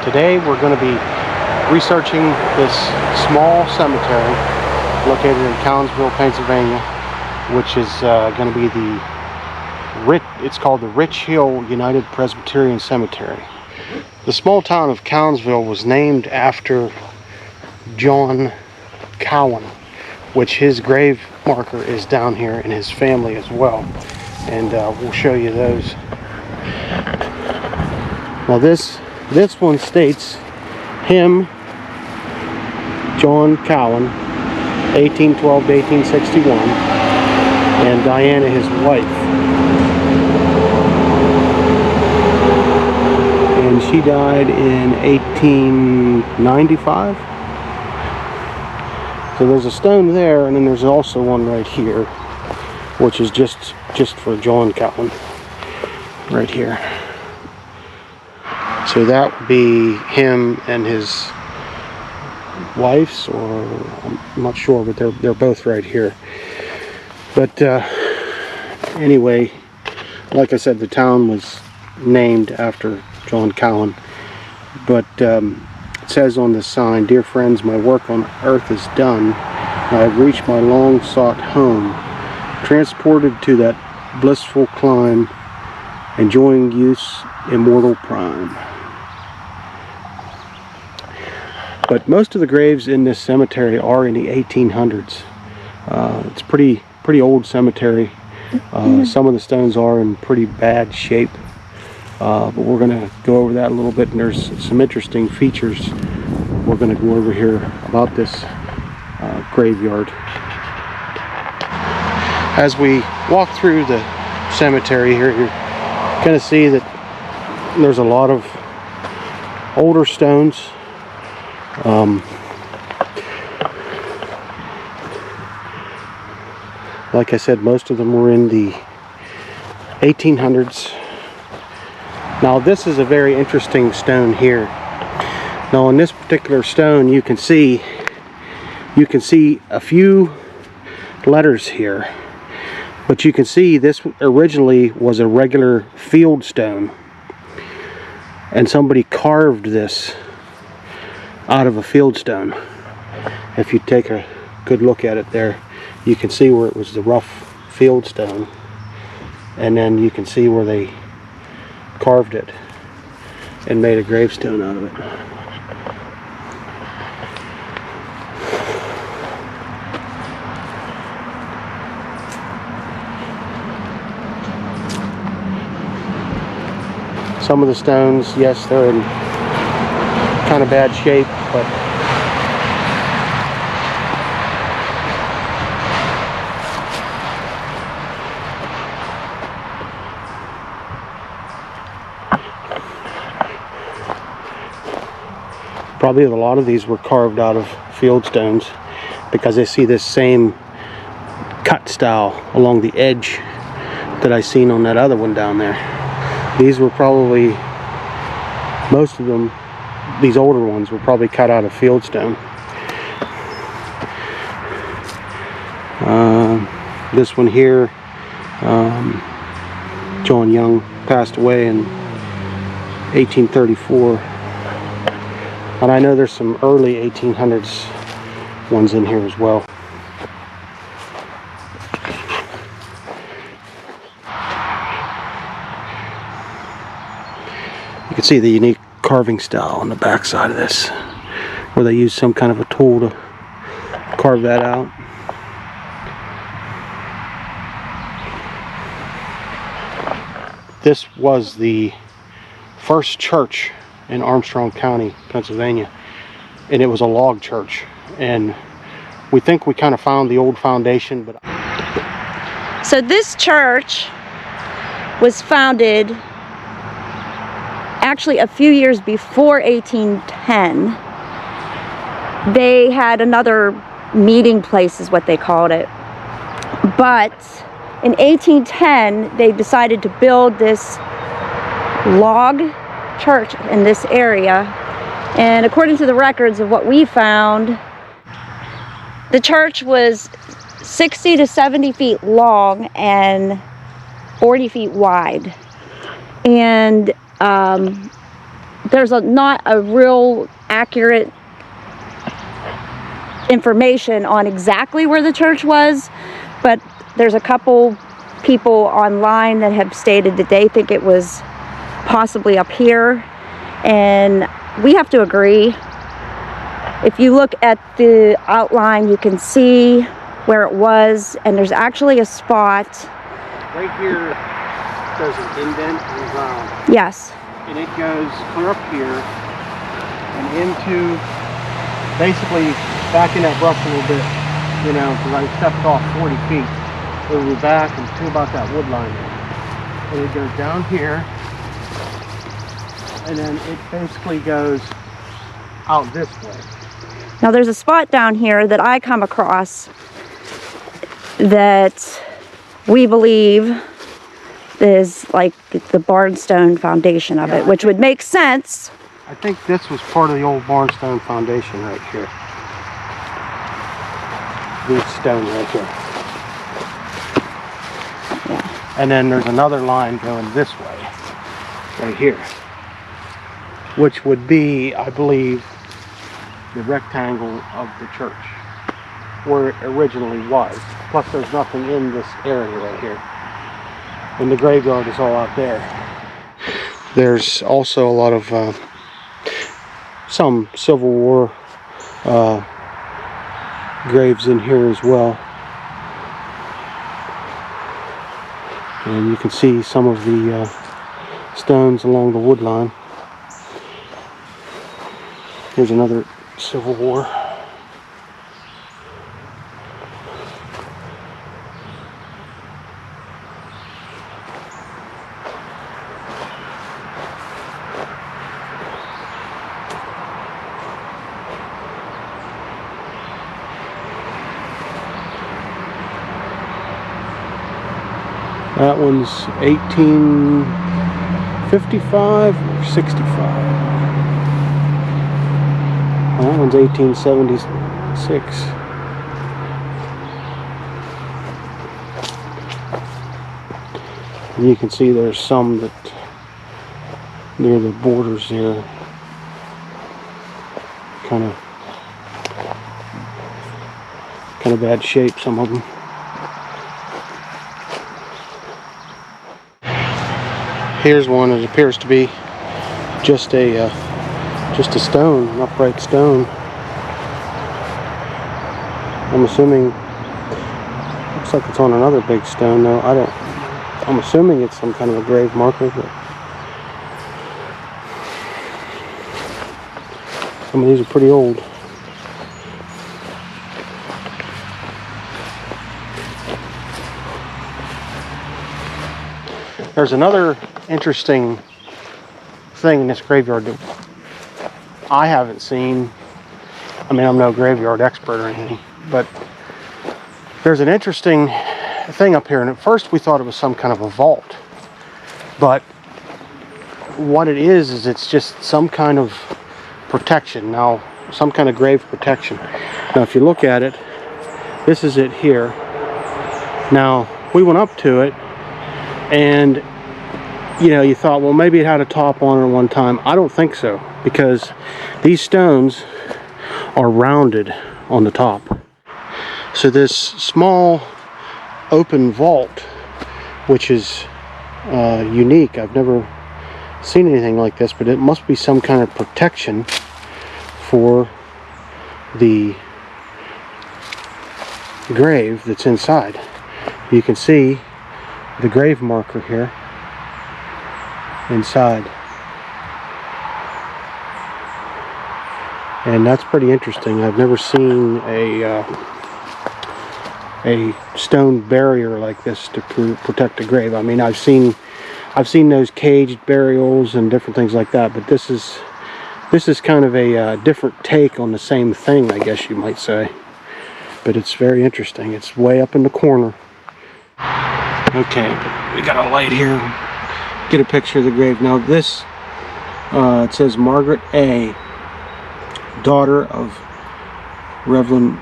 Today we're going to be researching this small cemetery located in Collinsville, Pennsylvania, which is going to be it's called the Rich Hill United Presbyterian Cemetery. The small town of Collinsville was named after John Cowan, which his grave marker is down here, and his family as well, and we'll show you those. Now this one states him, John Cowan, 1812 to 1861, and Diana, his wife. And she died in 1895. So there's a stone there, and then there's also one right here, which is just for John Cowan, right here. So that would be him and his wife's, or I'm not sure, but they're both right here. But anyway, like I said, the town was named after John Cowan. But it says on the sign, "Dear friends, my work on earth is done. I have reached my long-sought home, transported to that blissful clime, enjoying youth's immortal prime." But most of the graves in this cemetery are in the 1800s. It's pretty old cemetery. Some of the stones are in pretty bad shape, but we're going to go over that a little bit, and there's some interesting features we're going to go over here about this graveyard. As we walk through the cemetery here, you're going to see that there's a lot of older stones. Like I said, most of them were in the 1800s. Now this is a very interesting stone here. Now on this particular stone you can see a few letters here, but you can see this originally was a regular fieldstone, and somebody carved this out of a fieldstone. If you take a good look at it there, you can see where it was the rough fieldstone, and then you can see where they carved it and made a gravestone out of it. Some of the stones, yes, they're in kind of bad shape, but probably a lot of these were carved out of fieldstones, because I see this same cut style along the edge that I seen on that other one down there. These were probably, most of them, these older ones were probably cut out of fieldstone. This one here, John Young passed away in 1834. And I know there's some early 1800s ones in here as well. You can see the unique carving style on the back side of this, where they use some kind of a tool to carve that out. This was the first church in Armstrong County, Pennsylvania, and it was a log church, and we think we kind of found the old foundation. But so this church was founded actually a few years before 1810. They had another meeting place is what they called it, but in 1810 they decided to build this log church in this area, and according to the records of what we found, the church was 60 to 70 feet long and 40 feet wide, and there's not a real accurate information on exactly where the church was, but there's a couple people online that have stated that they think it was possibly up here, and we have to agree. If you look at the outline, you can see where it was, and there's actually a spot right here. There's an indent in the ground. Yes. And it goes clear up here and into, basically back in that brush a little bit, you know, because I stepped off 40 feet. It will be back and to about that wood line there. And it goes down here, and then it basically goes out this way. Now there's a spot down here that I come across that we believe is like the barnstone foundation of it, which would make sense. I think this was part of the old barnstone foundation right here. This stone right here. Yeah. And then there's another line going this way, right here, which would be, I believe, the rectangle of the church, where it originally was. Plus there's nothing in this area right here. And the graveyard is all out there. There's also a lot of some Civil War graves in here as well. And you can see some of the stones along the wood line. Here's another Civil War. That one's 1855 or 65. That one's 1876. And you can see there's some that near the borders here, kind of bad shape, some of them. Here's one that appears to be just a stone, an upright stone. I'm assuming, looks like it's on another big stone though. I'm assuming it's some kind of a grave marker, but some of these are pretty old. There's another interesting thing in this graveyard that I haven't seen. I mean, I'm no graveyard expert or anything, but there's an interesting thing up here, and at first we thought it was some kind of a vault, but what it is it's just some kind of protection. Now, some kind of grave protection. Now, if you look at it, this is it here. Now, we went up to it, and you know, you thought, well, maybe it had a top on it at one time. I don't think so, because these stones are rounded on the top. So this small open vault, which is unique. I've never seen anything like this, but it must be some kind of protection for the grave that's inside. You can see the grave marker here inside, and that's pretty interesting. I've never seen a stone barrier like this to protect a grave. I mean, I've seen those caged burials and different things like that, but this is kind of a different take on the same thing, I guess you might say. But it's very interesting. It's way up in the corner. Okay, we got a light here. Get a picture of the grave. Now this, it says Margaret A., daughter of Reverend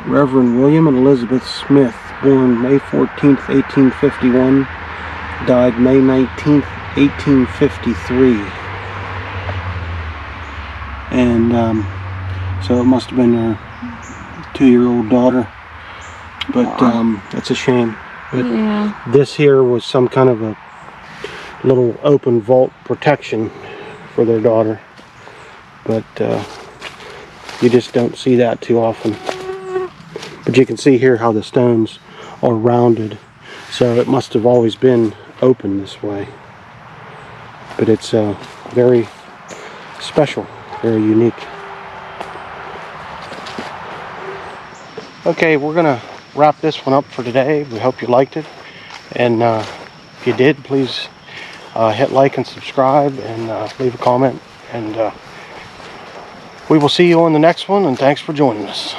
William and Elizabeth Smith, born May 14th, 1851, died May 19th, 1853. And so it must have been her 2-year-old daughter. But that's a shame. But Yeah. this here was some kind of a little open vault protection for their daughter. But you just don't see that too often. But you can see here how the stones are rounded. So it must have always been open this way. But it's very special, very unique. Okay, we're gonna wrap this one up for today. We hope you liked it, and if you did, please hit like and subscribe, and leave a comment, and we will see you on the next one, and thanks for joining us.